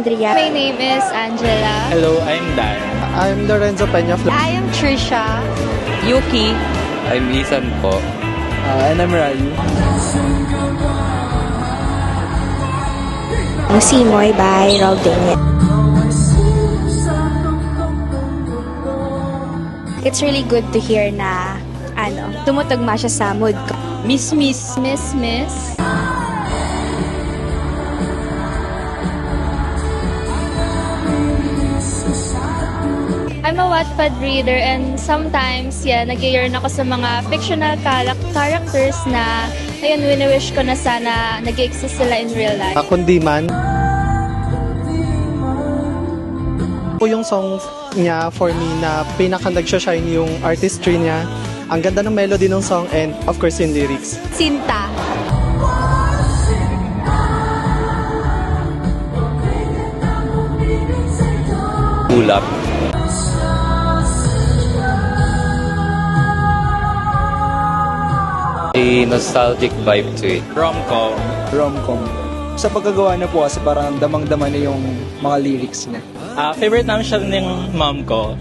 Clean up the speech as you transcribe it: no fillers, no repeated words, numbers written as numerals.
Andrea. My name is Angela. Hello, I'm Dan. I'm Lorenzo Peña. I am Trisha. Yuki. I'm Ethan po. And I'm Rayu. Simoy by Robin. It's really good to hear na tumutugma siya sa mood ko. Miss. I'm a Wattpad reader and sometimes, nag-yearn ako sa mga fictional characters na, ayun, wini-wish ko na sana nag-exist sila in real life. Kundi man. Po yung song niya for me na pinaka nag-shine yung artistry niya. Ang ganda ng melody ng song and of course yung lyrics. Sinta. Ulap. A nostalgic vibe to it. Rom-com. Rom-com. Sa pagkagawa na po kasi parang damang-dama na yung mga lyrics niya. Favorite namin siya ng mom ko.